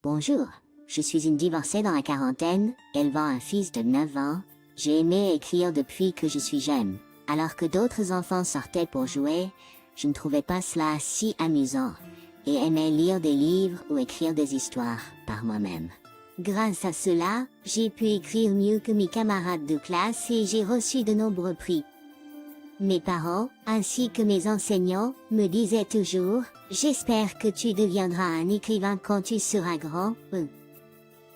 Bonjour, je suis une divorcée dans la quarantaine, élevant un fils de 9 ans. J'ai aimé écrire depuis que je suis jeune. Alors que d'autres enfants sortaient pour jouer, je ne trouvais pas cela si amusant et aimais lire des livres ou écrire des histoires par moi-même. Grâce à cela, j'ai pu écrire mieux que mes camarades de classe et j'ai reçu de nombreux prix. Mes parents, ainsi que mes enseignants, me disaient toujours « J'espère que tu deviendras un écrivain quand tu seras grand ».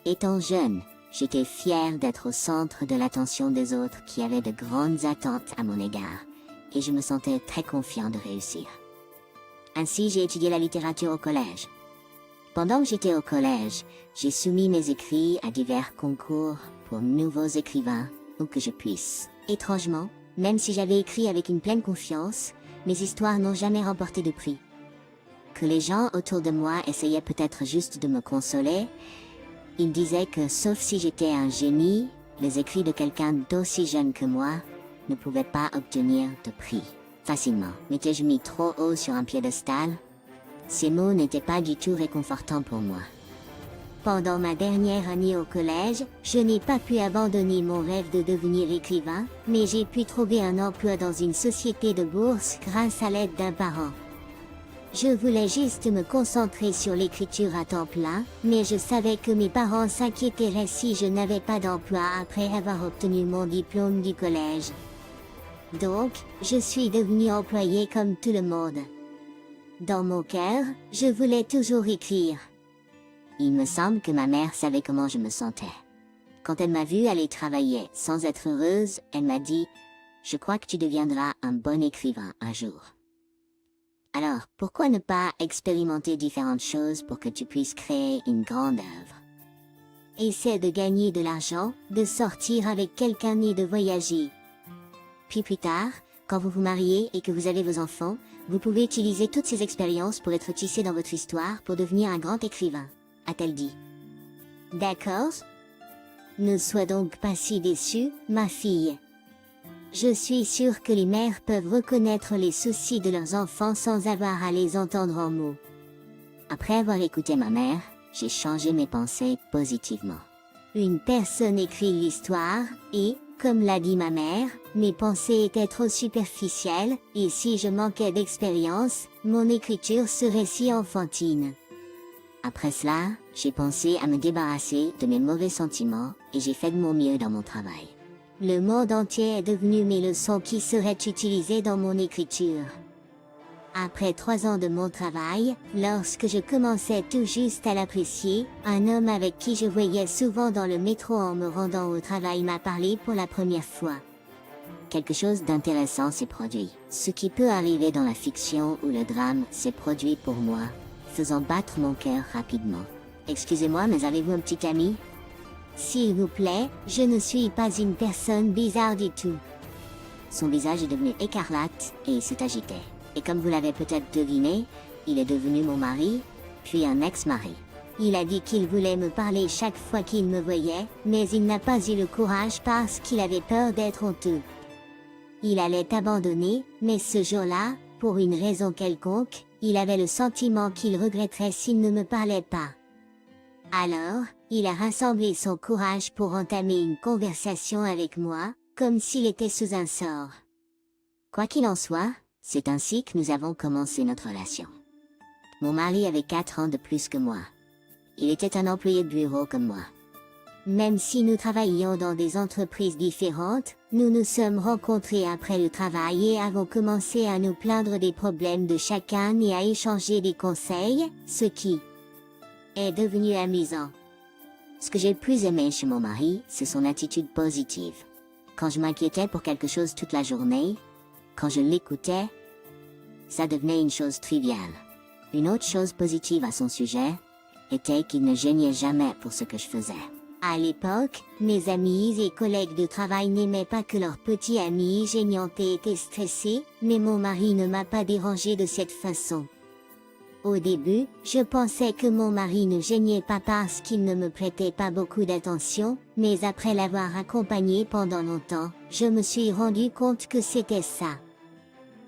Étant jeune, j'étais fière d'être au centre de l'attention des autres qui avaient de grandes attentes à mon égard, et je me sentais très confiant de réussir. Ainsi, j'ai étudié la littérature au collège. Pendant que j'étais au collège, j'ai soumis mes écrits à divers concours pour nouveaux écrivains où que je puisse. Étrangement, même si j'avais écrit avec une pleine confiance, mes histoires n'ont jamais remporté de prix. Que les gens autour de moi essayaient peut-être juste de me consoler, ils disaient que sauf si j'étais un génie, les écrits de quelqu'un d'aussi jeune que moi ne pouvaient pas obtenir de prix facilement. M'étais-je mis trop haut sur un piédestal? Ces mots n'étaient pas du tout réconfortants pour moi. Pendant ma dernière année au collège, je n'ai pas pu abandonner mon rêve de devenir écrivain, mais j'ai pu trouver un emploi dans une société de bourse grâce à l'aide d'un parent. Je voulais juste me concentrer sur l'écriture à temps plein, mais je savais que mes parents s'inquiéteraient si je n'avais pas d'emploi après avoir obtenu mon diplôme du collège. Donc, je suis devenue employée comme tout le monde. Dans mon cœur, je voulais toujours écrire. Il me semble que ma mère savait comment je me sentais. Quand elle m'a vue aller travailler sans être heureuse, elle m'a dit « Je crois que tu deviendras un bon écrivain un jour. » Alors, pourquoi ne pas expérimenter différentes choses pour que tu puisses créer une grande œuvre? Essaie de gagner de l'argent, de sortir avec quelqu'un et de voyager. Puis plus tard, quand vous vous mariez et que vous avez vos enfants, vous pouvez utiliser toutes ces expériences pour être tissé dans votre histoire pour devenir un grand écrivain, a-t-elle dit. D'accord? Ne sois donc pas si déçue, ma fille. Je suis sûre que les mères peuvent reconnaître les soucis de leurs enfants sans avoir à les entendre en mots. Après avoir écouté ma mère, j'ai changé mes pensées positivement. Une personne écrit l'histoire et, comme l'a dit ma mère, mes pensées étaient trop superficielles et si je manquais d'expérience, mon écriture serait si enfantine. Après cela, j'ai pensé à me débarrasser de mes mauvais sentiments et j'ai fait de mon mieux dans mon travail. Le monde entier est devenu mes leçons qui seraient utilisées dans mon écriture. Après 3 ans de mon travail, lorsque je commençais tout juste à l'apprécier, un homme avec qui je voyais souvent dans le métro en me rendant au travail m'a parlé pour la première fois. Quelque chose d'intéressant s'est produit. Ce qui peut arriver dans la fiction ou le drame s'est produit pour moi, faisant battre mon cœur rapidement. Excusez-moi, mais avez-vous un petit ami? S'il vous plaît, je ne suis pas une personne bizarre du tout. Son visage est devenu écarlate et il s'est agité. Et comme vous l'avez peut-être deviné, il est devenu mon mari, puis un ex-mari. Il a dit qu'il voulait me parler chaque fois qu'il me voyait, mais il n'a pas eu le courage parce qu'il avait peur d'être honteux. Il allait abandonner, mais ce jour-là, pour une raison quelconque, il avait le sentiment qu'il regretterait s'il ne me parlait pas. Alors, il a rassemblé son courage pour entamer une conversation avec moi, comme s'il était sous un sort. Quoi qu'il en soit, c'est ainsi que nous avons commencé notre relation. Mon mari avait 4 ans de plus que moi. Il était un employé de bureau comme moi. Même si nous travaillions dans des entreprises différentes, nous nous sommes rencontrés après le travail et avons commencé à nous plaindre des problèmes de chacun et à échanger des conseils, ce qui est devenu amusant. Ce que j'ai le plus aimé chez mon mari, c'est son attitude positive. Quand je m'inquiétais pour quelque chose toute la journée, quand je l'écoutais, ça devenait une chose triviale. Une autre chose positive à son sujet était qu'il ne gênait jamais pour ce que je faisais. À l'époque, mes amis et collègues de travail n'aimaient pas que leur petit ami gênante était stressé, mais mon mari ne m'a pas dérangé de cette façon. Au début, je pensais que mon mari ne gênait pas parce qu'il ne me prêtait pas beaucoup d'attention, mais après l'avoir accompagné pendant longtemps, je me suis rendu compte que c'était ça.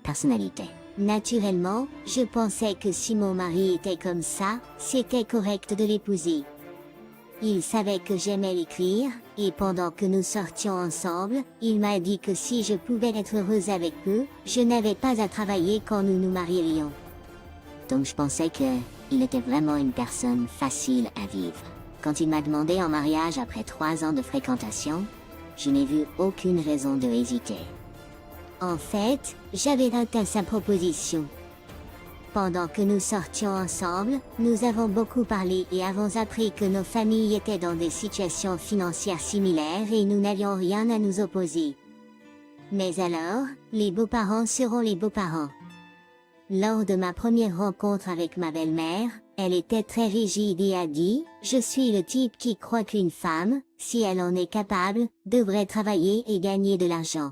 Personnalité. Naturellement, je pensais que si mon mari était comme ça, c'était correct de l'épouser. Il savait que j'aimais l'écrire, et pendant que nous sortions ensemble, il m'a dit que si je pouvais être heureuse avec eux, je n'avais pas à travailler quand nous nous marierions. Donc je pensais qu'il était vraiment une personne facile à vivre. Quand il m'a demandé en mariage après 3 ans de fréquentation, je n'ai vu aucune raison de hésiter. En fait, j'avais hâte à sa proposition. Pendant que nous sortions ensemble, nous avons beaucoup parlé et avons appris que nos familles étaient dans des situations financières similaires et nous n'avions rien à nous opposer. Mais alors, les beaux-parents seront les beaux-parents. Lors de ma première rencontre avec ma belle-mère, elle était très rigide et a dit « Je suis le type qui croit qu'une femme, si elle en est capable, devrait travailler et gagner de l'argent. »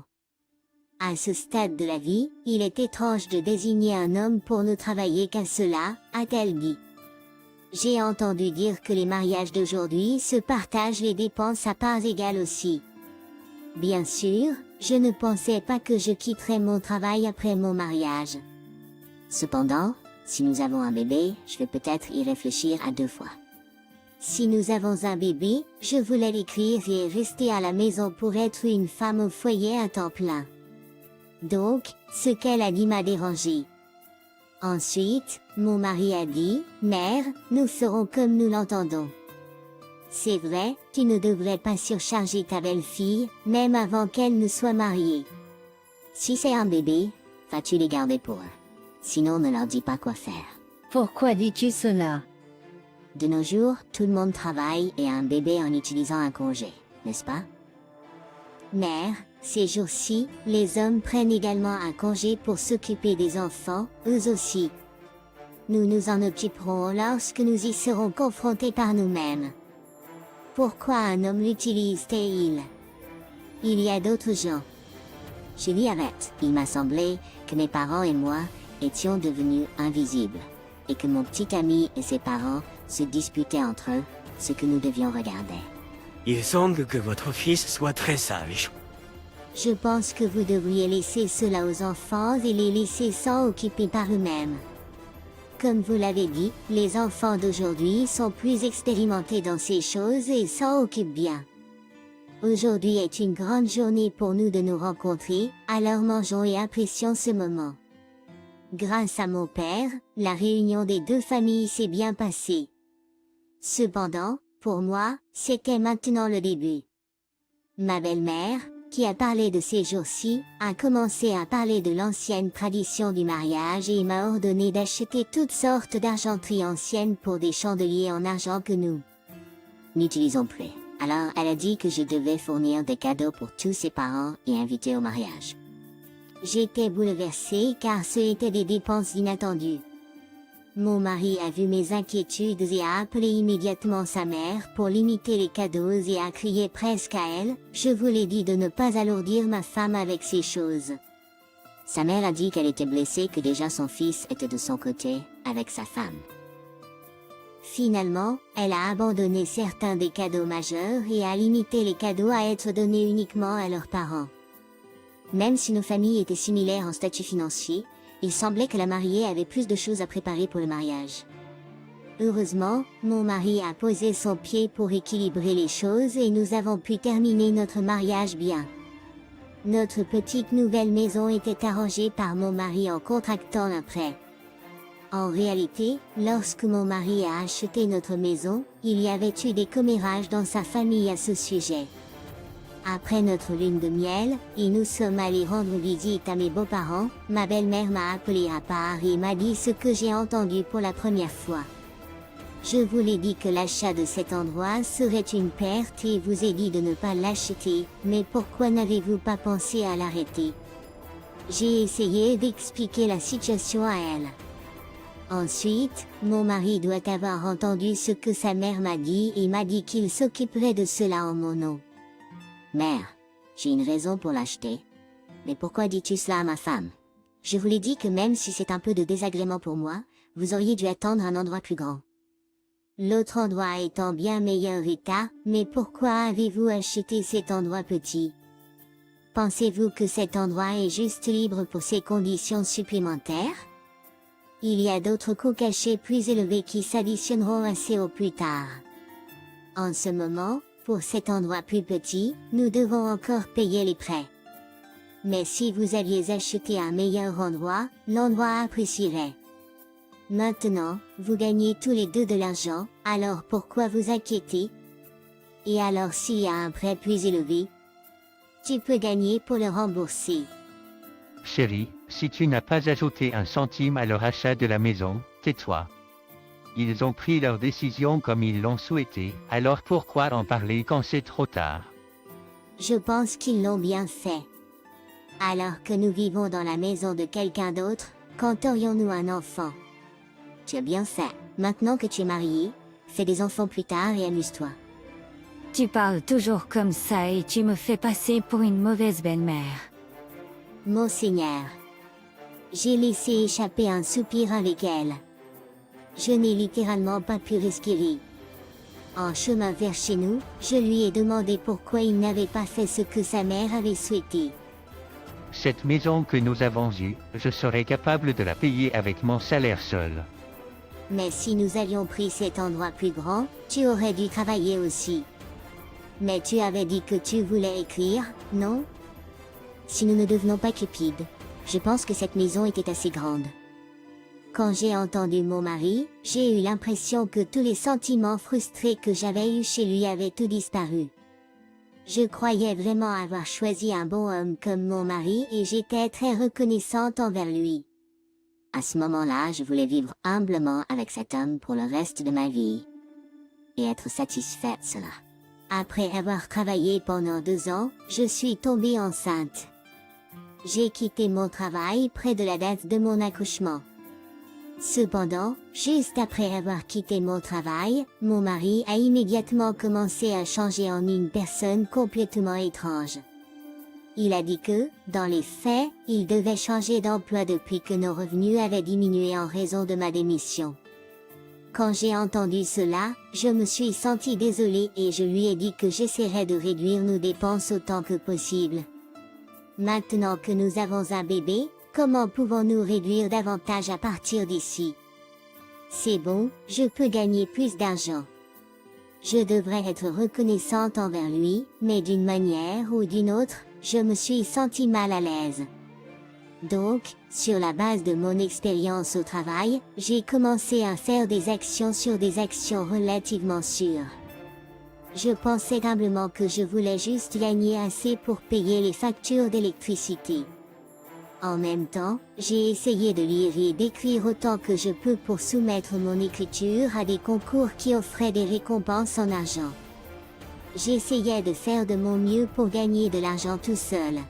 À ce stade de la vie, il est étrange de désigner un homme pour ne travailler qu'à cela, a-t-elle dit. J'ai entendu dire que les mariages d'aujourd'hui se partagent les dépenses à parts égales aussi. Bien sûr, je ne pensais pas que je quitterais mon travail après mon mariage. Cependant, si nous avons un bébé, je vais peut-être y réfléchir à 2 fois. Si nous avons un bébé, je voulais l'écrire et rester à la maison pour être une femme au foyer à temps plein. Donc, ce qu'elle a dit m'a dérangé. Ensuite, mon mari a dit, « Mère, nous ferons comme nous l'entendons. » C'est vrai, tu ne devrais pas surcharger ta belle-fille, même avant qu'elle ne soit mariée. Si c'est un bébé, vas-tu les garder pour eux. Sinon ne leur dis pas quoi faire. Pourquoi dis-tu cela? De nos jours, tout le monde travaille et a un bébé en utilisant un congé, n'est-ce pas? Mère, ces jours-ci, les hommes prennent également un congé pour s'occuper des enfants, eux aussi. Nous nous en occuperons lorsque nous y serons confrontés par nous-mêmes. Pourquoi un homme l'utilise-t-il? Il y a d'autres gens. Je lis arrête. Il m'a semblé que mes parents et moi étions devenus invisibles, et que mon petit ami et ses parents se disputaient entre eux, ce que nous devions regarder. Il semble que votre fils soit très sage. Je pense que vous devriez laisser cela aux enfants et les laisser s'en occuper par eux-mêmes. Comme vous l'avez dit, les enfants d'aujourd'hui sont plus expérimentés dans ces choses et s'en occupent bien. Aujourd'hui est une grande journée pour nous de nous rencontrer, alors mangeons et apprécions ce moment. Grâce à mon père, la réunion des 2 familles s'est bien passée. Cependant, pour moi, c'était maintenant le début. Ma belle-mère, qui a parlé de ces jours-ci, a commencé à parler de l'ancienne tradition du mariage et m'a ordonné d'acheter toutes sortes d'argenterie anciennes pour des chandeliers en argent que nous n'utilisons plus. Alors elle a dit que je devais fournir des cadeaux pour tous ses parents et inviter au mariage. J'étais bouleversée car ce étaient des dépenses inattendues. Mon mari a vu mes inquiétudes et a appelé immédiatement sa mère pour limiter les cadeaux et a crié presque à elle, « Je vous l'ai dit de ne pas alourdir ma femme avec ces choses. » Sa mère a dit qu'elle était blessée que déjà son fils était de son côté, avec sa femme. Finalement, elle a abandonné certains des cadeaux majeurs et a limité les cadeaux à être donnés uniquement à leurs parents. Même si nos familles étaient similaires en statut financier, il semblait que la mariée avait plus de choses à préparer pour le mariage. Heureusement, mon mari a posé son pied pour équilibrer les choses et nous avons pu terminer notre mariage bien. Notre petite nouvelle maison était arrangée par mon mari en contractant un prêt. En réalité, lorsque mon mari a acheté notre maison, il y avait eu des commérages dans sa famille à ce sujet. Après notre lune de miel, et nous sommes allés rendre visite à mes beaux-parents, ma belle-mère m'a appelé à part et m'a dit ce que j'ai entendu pour la première fois. Je vous l'ai dit que l'achat de cet endroit serait une perte et vous ai dit de ne pas l'acheter, mais pourquoi n'avez-vous pas pensé à l'arrêter? J'ai essayé d'expliquer la situation à elle. Ensuite, mon mari doit avoir entendu ce que sa mère m'a dit et m'a dit qu'il s'occuperait de cela en mon nom. Mère, j'ai une raison pour l'acheter. Mais pourquoi dis-tu cela à ma femme? Je vous l'ai dit que même si c'est un peu de désagrément pour moi, vous auriez dû attendre un endroit plus grand. L'autre endroit est en bien meilleur état, mais pourquoi avez-vous acheté cet endroit petit? Pensez-vous que cet endroit est juste libre pour ces conditions supplémentaires? Il y a d'autres coûts cachés plus élevés qui s'additionneront assez au plus tard. En ce moment, pour cet endroit plus petit, nous devons encore payer les prêts. Mais si vous aviez acheté un meilleur endroit, l'endroit apprécierait. Maintenant, vous gagnez tous les deux de l'argent, alors pourquoi vous inquiéter? Et alors s'il y a un prêt plus élevé, tu peux gagner pour le rembourser. Chérie, si tu n'as pas ajouté un centime à leur achat de la maison, tais-toi. Ils ont pris leur décision comme ils l'ont souhaité, alors pourquoi en parler quand c'est trop tard? Je pense qu'ils l'ont bien fait. Alors que nous vivons dans la maison de quelqu'un d'autre, quand aurions-nous un enfant? Tu as bien fait. Maintenant que tu es marié, fais des enfants plus tard et amuse-toi. Tu parles toujours comme ça et tu me fais passer pour une mauvaise belle-mère. Monseigneur, j'ai laissé échapper un soupir avec elle. Je n'ai littéralement pas pu respirer. En chemin vers chez nous, je lui ai demandé pourquoi il n'avait pas fait ce que sa mère avait souhaité. Cette maison que nous avons eue, je serais capable de la payer avec mon salaire seul. Mais si nous avions pris cet endroit plus grand, tu aurais dû travailler aussi. Mais tu avais dit que tu voulais écrire, non? Si nous ne devenons pas cupides, je pense que cette maison était assez grande. Quand j'ai entendu mon mari, j'ai eu l'impression que tous les sentiments frustrés que j'avais eus chez lui avaient tout disparu. Je croyais vraiment avoir choisi un bon homme comme mon mari et j'étais très reconnaissante envers lui. À ce moment-là, je voulais vivre humblement avec cet homme pour le reste de ma vie et être satisfaite de cela. Après avoir travaillé pendant 2 ans, je suis tombée enceinte. J'ai quitté mon travail près de la date de mon accouchement. Cependant, juste après avoir quitté mon travail, mon mari a immédiatement commencé à changer en une personne complètement étrange. Il a dit que, dans les faits, il devait changer d'emploi depuis que nos revenus avaient diminué en raison de ma démission. Quand j'ai entendu cela, je me suis sentie désolée et je lui ai dit que j'essaierais de réduire nos dépenses autant que possible. Maintenant que nous avons un bébé, comment pouvons-nous réduire davantage à partir d'ici? C'est bon, je peux gagner plus d'argent. Je devrais être reconnaissante envers lui, mais d'une manière ou d'une autre, je me suis sentie mal à l'aise. Donc, sur la base de mon expérience au travail, j'ai commencé à faire des actions sur des actions relativement sûres. Je pensais humblement que je voulais juste gagner assez pour payer les factures d'électricité. En même temps, j'ai essayé de lire et d'écrire autant que je peux pour soumettre mon écriture à des concours qui offraient des récompenses en argent. J'essayais de faire de mon mieux pour gagner de l'argent tout seul.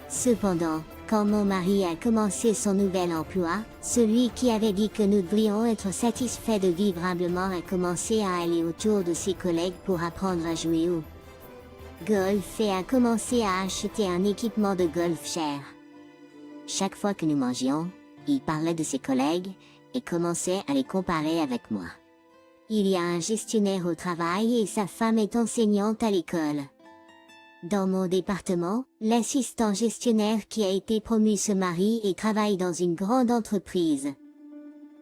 Cependant, quand mon mari a commencé son nouvel emploi, celui qui avait dit que nous devrions être satisfaits de vivre humblement a commencé à aller autour de ses collègues pour apprendre à jouer au golf et a commencé à acheter un équipement de golf cher. Chaque fois que nous mangions, il parlait de ses collègues et commençait à les comparer avec moi. Il y a un gestionnaire au travail et sa femme est enseignante à l'école. Dans mon département, l'assistant gestionnaire qui a été promu se marie et travaille dans une grande entreprise.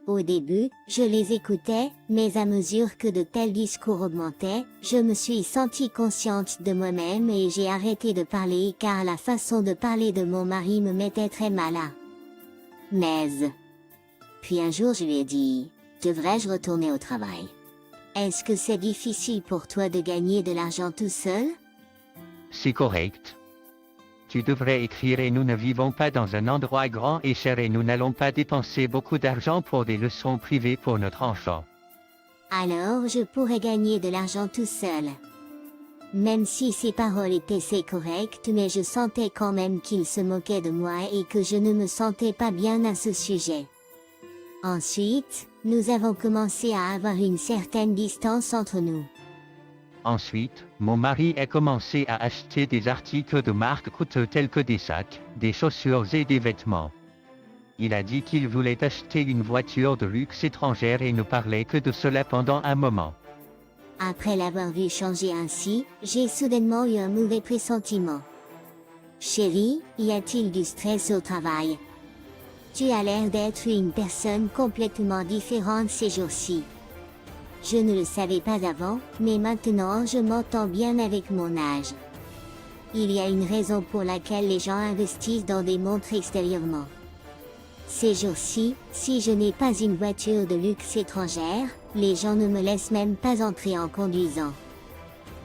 Au début, je les écoutais, mais à mesure que de tels discours augmentaient, je me suis sentie consciente de moi-même et j'ai arrêté de parler car la façon de parler de mon mari me mettait très mal à l'aise. Puis un jour je lui ai dit, devrais-je retourner au travail? Est-ce que c'est difficile pour toi de gagner de l'argent tout seul? C'est correct. Tu devrais écrire et nous ne vivons pas dans un endroit grand et cher et nous n'allons pas dépenser beaucoup d'argent pour des leçons privées pour notre enfant. Alors je pourrais gagner de l'argent tout seul. Même si ses paroles étaient assez correctes, mais je sentais quand même qu'il se moquait de moi et que je ne me sentais pas bien à ce sujet. Ensuite, nous avons commencé à avoir une certaine distance entre nous. Ensuite, mon mari a commencé à acheter des articles de marque coûteux tels que des sacs, des chaussures et des vêtements. Il a dit qu'il voulait acheter une voiture de luxe étrangère et ne parlait que de cela pendant un moment. Après l'avoir vu changer ainsi, j'ai soudainement eu un mauvais pressentiment. Chérie, y a-t-il du stress au travail? Tu as l'air d'être une personne complètement différente ces jours-ci. Je ne le savais pas avant, mais maintenant je m'entends bien avec mon âge. Il y a une raison pour laquelle les gens investissent dans des montres extérieurement. Ces jours-ci, si je n'ai pas une voiture de luxe étrangère, les gens ne me laissent même pas entrer en conduisant.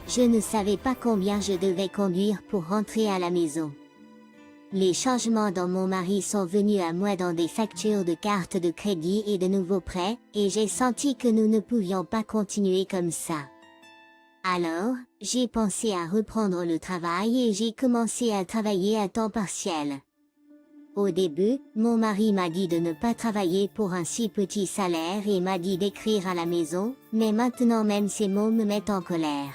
Je ne savais pas combien je devais conduire pour rentrer à la maison. Les changements dans mon mari sont venus à moi dans des factures de cartes de crédit et de nouveaux prêts, et j'ai senti que nous ne pouvions pas continuer comme ça. Alors, j'ai pensé à reprendre le travail et j'ai commencé à travailler à temps partiel. Au début, mon mari m'a dit de ne pas travailler pour un si petit salaire et m'a dit d'écrire à la maison, mais maintenant même ces mots me mettent en colère.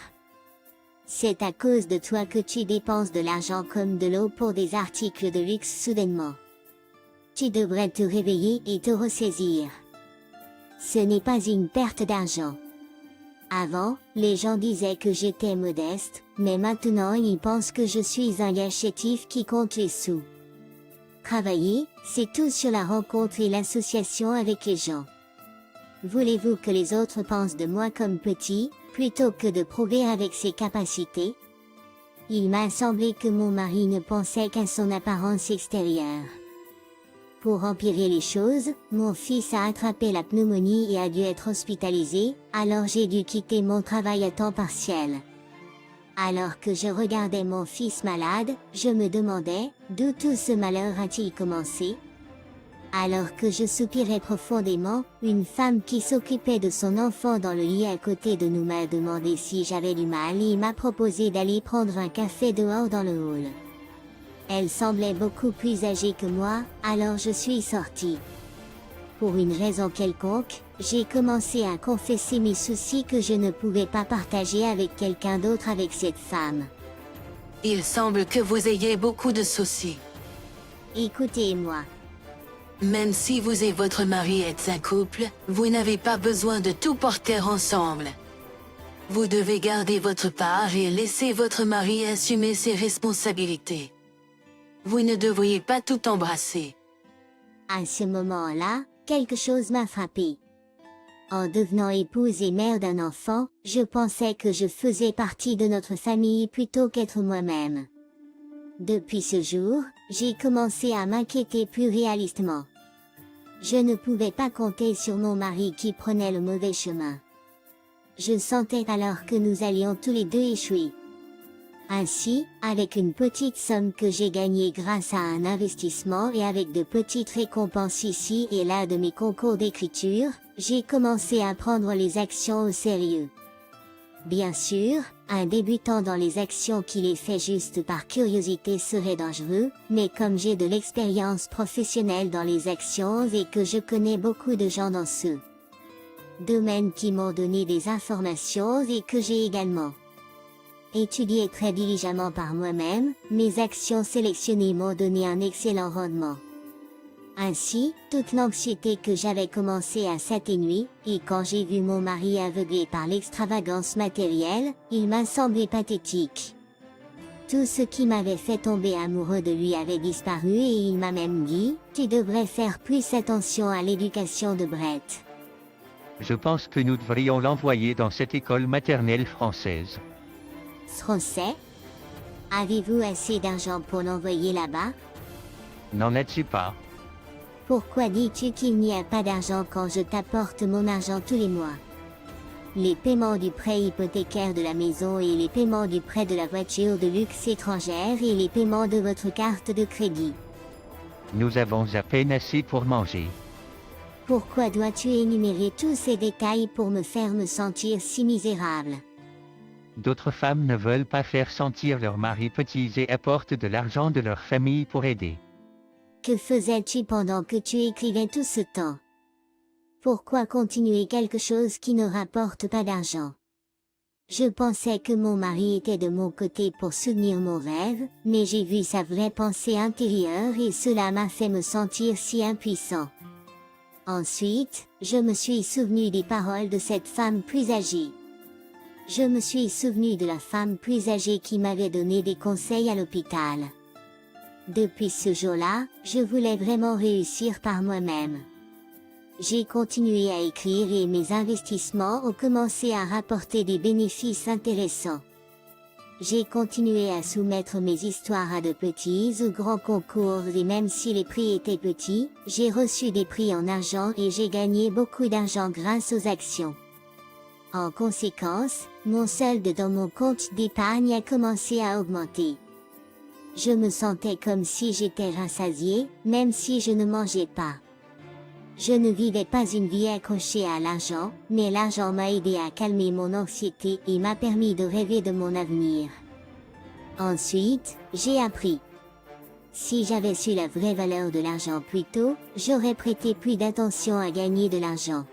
C'est à cause de toi que tu dépenses de l'argent comme de l'eau pour des articles de luxe soudainement. Tu devrais te réveiller et te ressaisir. Ce n'est pas une perte d'argent. Avant, les gens disaient que j'étais modeste, mais maintenant ils pensent que je suis un gars chétif qui compte les sous. Travailler, c'est tout sur la rencontre et l'association avec les gens. Voulez-vous que les autres pensent de moi comme petit, plutôt que de prouver avec ses capacités? Il m'a semblé que mon mari ne pensait qu'à son apparence extérieure. Pour empirer les choses, mon fils a attrapé la pneumonie et a dû être hospitalisé, alors j'ai dû quitter mon travail à temps partiel. Alors que je regardais mon fils malade, je me demandais, d'où tout ce malheur a-t-il commencé? Alors que je soupirais profondément, une femme qui s'occupait de son enfant dans le lit à côté de nous m'a demandé si j'avais du mal et m'a proposé d'aller prendre un café dehors dans le hall. Elle semblait beaucoup plus âgée que moi, alors je suis sortie. Pour une raison quelconque, j'ai commencé à confesser mes soucis que je ne pouvais pas partager avec quelqu'un d'autre avec cette femme. Il semble que vous ayez beaucoup de soucis. Écoutez-moi. Même si vous et votre mari êtes un couple, vous n'avez pas besoin de tout porter ensemble. Vous devez garder votre part et laisser votre mari assumer ses responsabilités. Vous ne devriez pas tout embrasser. À ce moment-là, quelque chose m'a frappé. En devenant épouse et mère d'un enfant, je pensais que je faisais partie de notre famille plutôt qu'être moi-même. Depuis ce jour, j'ai commencé à m'inquiéter plus réalistement. Je ne pouvais pas compter sur mon mari qui prenait le mauvais chemin. Je sentais alors que nous allions tous les deux échouer. Ainsi, avec une petite somme que j'ai gagnée grâce à un investissement et avec de petites récompenses ici et là de mes concours d'écriture, j'ai commencé à prendre les actions au sérieux. Bien sûr, un débutant dans les actions qui les fait juste par curiosité serait dangereux, mais comme j'ai de l'expérience professionnelle dans les actions et que je connais beaucoup de gens dans ce domaine qui m'ont donné des informations et que j'ai également étudié très diligemment par moi-même, mes actions sélectionnées m'ont donné un excellent rendement. Ainsi, toute l'anxiété que j'avais commencé à s'atténuer, et quand j'ai vu mon mari aveuglé par l'extravagance matérielle, il m'a semblé pathétique. Tout ce qui m'avait fait tomber amoureux de lui avait disparu et il m'a même dit, « Tu devrais faire plus attention à l'éducation de Brett. » Je pense que nous devrions l'envoyer dans cette école maternelle française. Français? Avez-vous assez d'argent pour l'envoyer là-bas? N'en as-tu pas? Pourquoi dis-tu qu'il n'y a pas d'argent quand je t'apporte mon argent tous les mois? Les paiements du prêt hypothécaire de la maison et les paiements du prêt de la voiture de luxe étrangère et les paiements de votre carte de crédit. Nous avons à peine assez pour manger. Pourquoi dois-tu énumérer tous ces détails pour me faire me sentir si misérable? D'autres femmes ne veulent pas faire sentir leurs maris petits et apportent de l'argent de leur famille pour aider. Que faisais-tu pendant que tu écrivais tout ce temps? Pourquoi continuer quelque chose qui ne rapporte pas d'argent? Je pensais que mon mari était de mon côté pour soutenir mon rêve, mais j'ai vu sa vraie pensée intérieure et cela m'a fait me sentir si impuissant. Ensuite, je me suis souvenu des paroles de cette femme plus âgée. Je me suis souvenu de la femme plus âgée qui m'avait donné des conseils à l'hôpital. Depuis ce jour-là, je voulais vraiment réussir par moi-même. J'ai continué à écrire et mes investissements ont commencé à rapporter des bénéfices intéressants. J'ai continué à soumettre mes histoires à de petits ou grands concours et même si les prix étaient petits, j'ai reçu des prix en argent et j'ai gagné beaucoup d'argent grâce aux actions. En conséquence, mon solde dans mon compte d'épargne a commencé à augmenter. Je me sentais comme si j'étais rassasié, même si je ne mangeais pas. Je ne vivais pas une vie accrochée à l'argent, mais l'argent m'a aidé à calmer mon anxiété et m'a permis de rêver de mon avenir. Ensuite, j'ai appris. Si j'avais su la vraie valeur de l'argent plus tôt, j'aurais prêté plus d'attention à gagner de l'argent.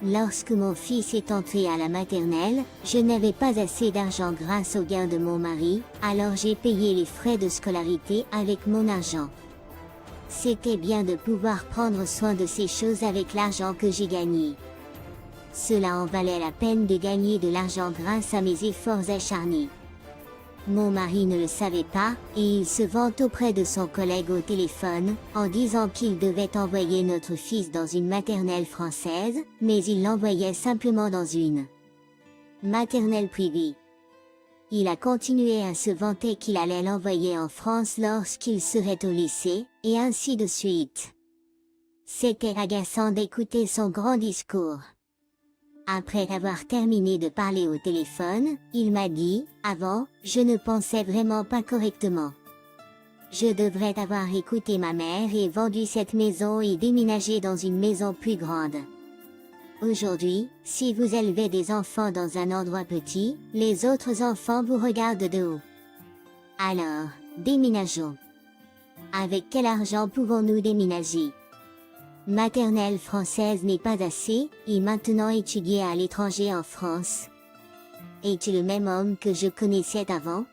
Lorsque mon fils est entré à la maternelle, je n'avais pas assez d'argent grâce aux gains de mon mari, alors j'ai payé les frais de scolarité avec mon argent. C'était bien de pouvoir prendre soin de ces choses avec l'argent que j'ai gagné. Cela en valait la peine de gagner de l'argent grâce à mes efforts acharnés. Mon mari ne le savait pas, et il se vante auprès de son collègue au téléphone, en disant qu'il devait envoyer notre fils dans une maternelle française, mais il l'envoyait simplement dans une maternelle privée. Il a continué à se vanter qu'il allait l'envoyer en France lorsqu'il serait au lycée, et ainsi de suite. C'était agaçant d'écouter son grand discours. Après avoir terminé de parler au téléphone, il m'a dit, « Avant, je ne pensais vraiment pas correctement. Je devrais avoir écouté ma mère et vendu cette maison et déménagé dans une maison plus grande. Aujourd'hui, si vous élevez des enfants dans un endroit petit, les autres enfants vous regardent de haut. Alors, déménageons. Avec quel argent pouvons-nous déménager? Maternelle française n'est pas assez, et maintenant étudier à l'étranger en France. Es-tu le même homme que je connaissais avant?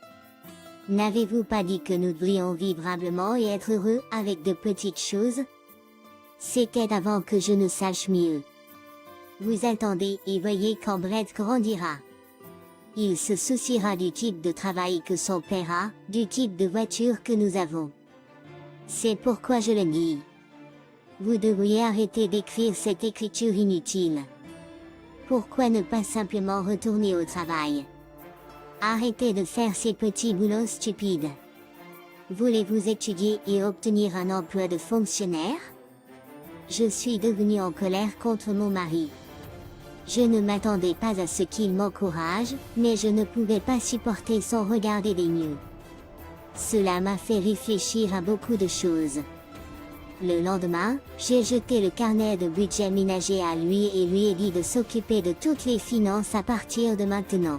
N'avez-vous pas dit que nous devrions vivre humblement et être heureux avec de petites choses? C'était avant que je ne sache mieux. Vous attendez et voyez quand Brett grandira. Il se souciera du type de travail que son père a, du type de voiture que nous avons. C'est pourquoi je le dis. Vous devriez arrêter d'écrire cette écriture inutile. Pourquoi ne pas simplement retourner au travail? Arrêtez de faire ces petits boulots stupides. Voulez-vous étudier et obtenir un emploi de fonctionnaire? Je suis devenue en colère contre mon mari. Je ne m'attendais pas à ce qu'il m'encourage, mais je ne pouvais pas supporter son regard dédaigneux. Cela m'a fait réfléchir à beaucoup de choses. Le lendemain, j'ai jeté le carnet de budget ménager à lui et lui ai dit de s'occuper de toutes les finances à partir de maintenant.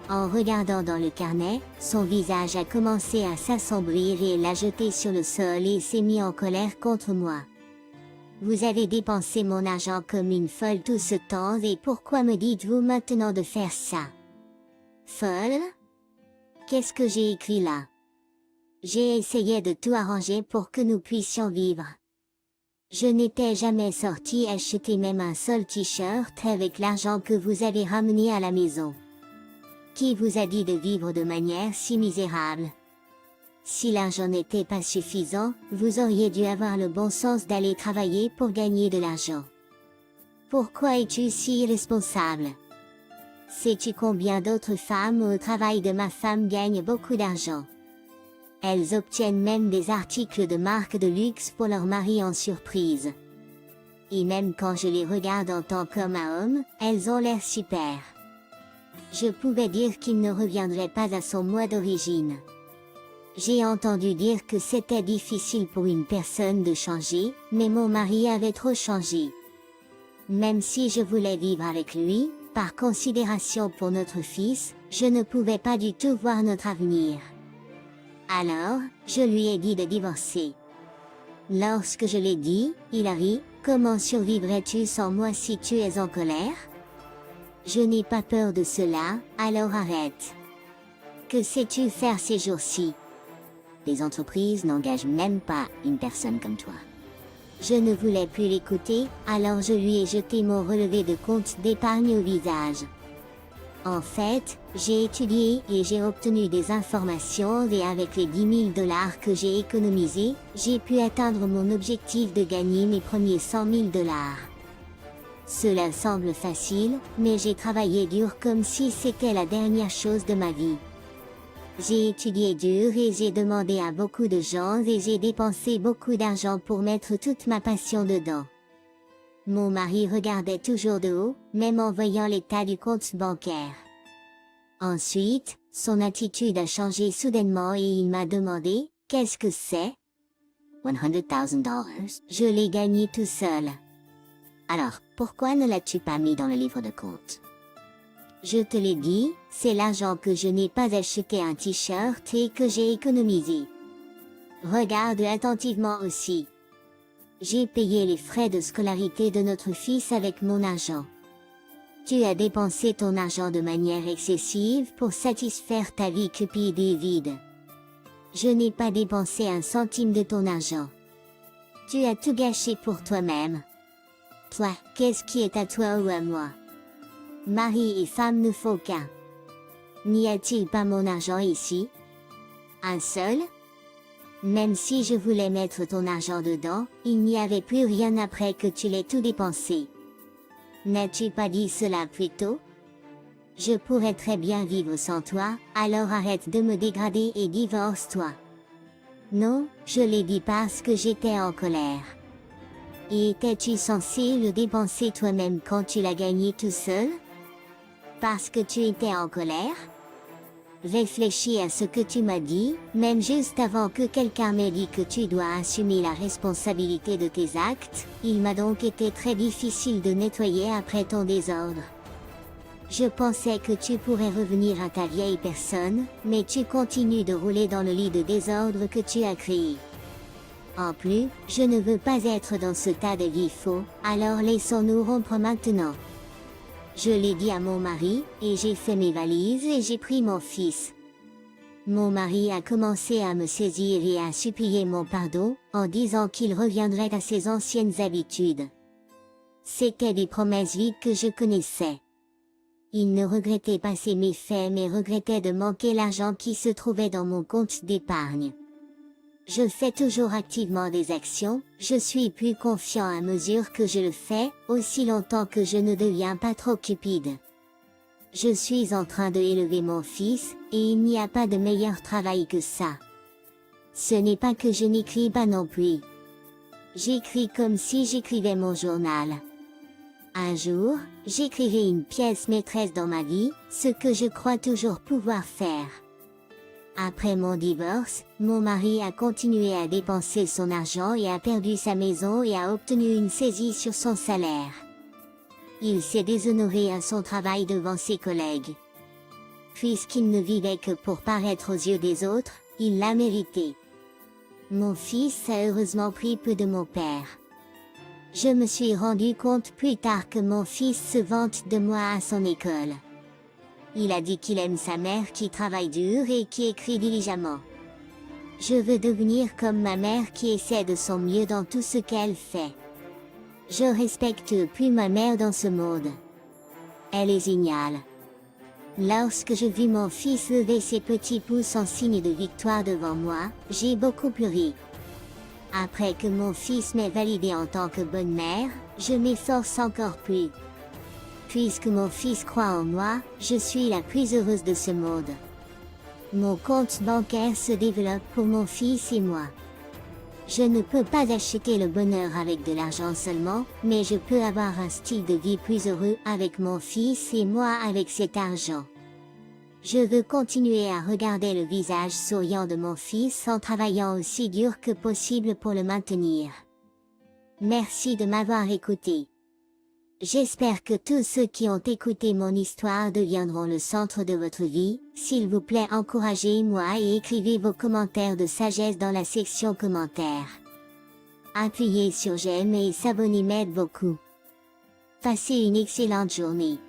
En regardant dans le carnet, son visage a commencé à s'assombrir et il l'a jeté sur le sol et s'est mis en colère contre moi. Vous avez dépensé mon argent comme une folle tout ce temps et pourquoi me dites-vous maintenant de faire ça? Folle? Qu'est-ce que j'ai écrit là? J'ai essayé de tout arranger pour que nous puissions vivre. Je n'étais jamais sorti acheter même un seul t-shirt avec l'argent que vous avez ramené à la maison. Qui vous a dit de vivre de manière si misérable? Si l'argent n'était pas suffisant, vous auriez dû avoir le bon sens d'aller travailler pour gagner de l'argent. Pourquoi es-tu si irresponsable? Sais-tu combien d'autres femmes au travail de ma femme gagnent beaucoup d'argent? Elles obtiennent même des articles de marque de luxe pour leur mari en surprise. Et même quand je les regarde en tant qu'homme à homme, elles ont l'air super. Je pouvais dire qu'il ne reviendrait pas à son mois d'origine. J'ai entendu dire que c'était difficile pour une personne de changer, mais mon mari avait trop changé. Même si je voulais vivre avec lui, par considération pour notre fils, je ne pouvais pas du tout voir notre avenir. Alors, je lui ai dit de divorcer. Lorsque je l'ai dit, il a ri, « Comment survivrais-tu sans moi si tu es en colère? » Je n'ai pas peur de cela, alors arrête. Que sais-tu faire ces jours-ci? Les entreprises n'engagent même pas une personne comme toi. Je ne voulais plus l'écouter, alors je lui ai jeté mon relevé de compte d'épargne au visage. En fait, j'ai étudié et j'ai obtenu des informations et avec les 10 000 $ que j'ai économisés, j'ai pu atteindre mon objectif de gagner mes premiers 100 000 $. Cela semble facile, mais j'ai travaillé dur comme si c'était la dernière chose de ma vie. J'ai étudié dur et j'ai demandé à beaucoup de gens et j'ai dépensé beaucoup d'argent pour mettre toute ma passion dedans. Mon mari regardait toujours de haut, même en voyant l'état du compte bancaire. Ensuite, son attitude a changé soudainement et il m'a demandé, « Qu'est-ce que c'est ?» $100,000. Je l'ai gagné tout seul. Alors, pourquoi ne l'as-tu pas mis dans le livre de compte? Je te l'ai dit, c'est l'argent que je n'ai pas acheté un t-shirt et que j'ai économisé. Regarde attentivement aussi. J'ai payé les frais de scolarité de notre fils avec mon argent. Tu as dépensé ton argent de manière excessive pour satisfaire ta vie cupide et vide. Je n'ai pas dépensé un centime de ton argent. Tu as tout gâché pour toi-même. Toi, qu'est-ce qui est à toi ou à moi? Mari et femme ne faut qu'un. N'y a-t-il pas mon argent ici? Un seul? Même si je voulais mettre ton argent dedans, il n'y avait plus rien après que tu l'aies tout dépensé. N'as-tu pas dit cela plus tôt? Je pourrais très bien vivre sans toi, alors arrête de me dégrader et divorce-toi. Non, je l'ai dit parce que j'étais en colère. Et étais-tu censé le dépenser toi-même quand tu l'as gagné tout seul? Parce que tu étais en colère? Réfléchis à ce que tu m'as dit, même juste avant que quelqu'un m'ait dit que tu dois assumer la responsabilité de tes actes, il m'a donc été très difficile de nettoyer après ton désordre. Je pensais que tu pourrais revenir à ta vieille personne, mais tu continues de rouler dans le lit de désordre que tu as créé. En plus, je ne veux pas être dans ce tas de vie faux, alors laissons-nous rompre maintenant. Je l'ai dit à mon mari, et j'ai fait mes valises et j'ai pris mon fils. Mon mari a commencé à me saisir et à supplier mon pardon, en disant qu'il reviendrait à ses anciennes habitudes. C'étaient des promesses vides que je connaissais. Il ne regrettait pas ses méfaits mais regrettait de manquer l'argent qui se trouvait dans mon compte d'épargne. Je fais toujours activement des actions, je suis plus confiant à mesure que je le fais, aussi longtemps que je ne deviens pas trop cupide. Je suis en train de élever mon fils, et il n'y a pas de meilleur travail que ça. Ce n'est pas que je n'écris pas non plus. J'écris comme si j'écrivais mon journal. Un jour, j'écrirai une pièce maîtresse dans ma vie, ce que je crois toujours pouvoir faire. Après mon divorce, mon mari a continué à dépenser son argent et a perdu sa maison et a obtenu une saisie sur son salaire. Il s'est déshonoré à son travail devant ses collègues. Puisqu'il ne vivait que pour paraître aux yeux des autres, il l'a mérité. Mon fils a heureusement pris peu de mon père. Je me suis rendu compte plus tard que mon fils se vante de moi à son école. Il a dit qu'il aime sa mère qui travaille dur et qui écrit diligemment. Je veux devenir comme ma mère qui essaie de son mieux dans tout ce qu'elle fait. Je respecte plus ma mère dans ce monde. Elle est géniale. Lorsque je vis mon fils lever ses petits pouces en signe de victoire devant moi, j'ai beaucoup pleuré. Après que mon fils m'ait validé en tant que bonne mère, je m'efforce encore plus. Puisque mon fils croit en moi, je suis la plus heureuse de ce monde. Mon compte bancaire se développe pour mon fils et moi. Je ne peux pas acheter le bonheur avec de l'argent seulement, mais je peux avoir un style de vie plus heureux avec mon fils et moi avec cet argent. Je veux continuer à regarder le visage souriant de mon fils en travaillant aussi dur que possible pour le maintenir. Merci de m'avoir écouté. J'espère que tous ceux qui ont écouté mon histoire deviendront le centre de votre vie. S'il vous plaît, encouragez-moi et écrivez vos commentaires de sagesse dans la section commentaires. Appuyez sur j'aime et s'abonner m'aide beaucoup. Passez une excellente journée.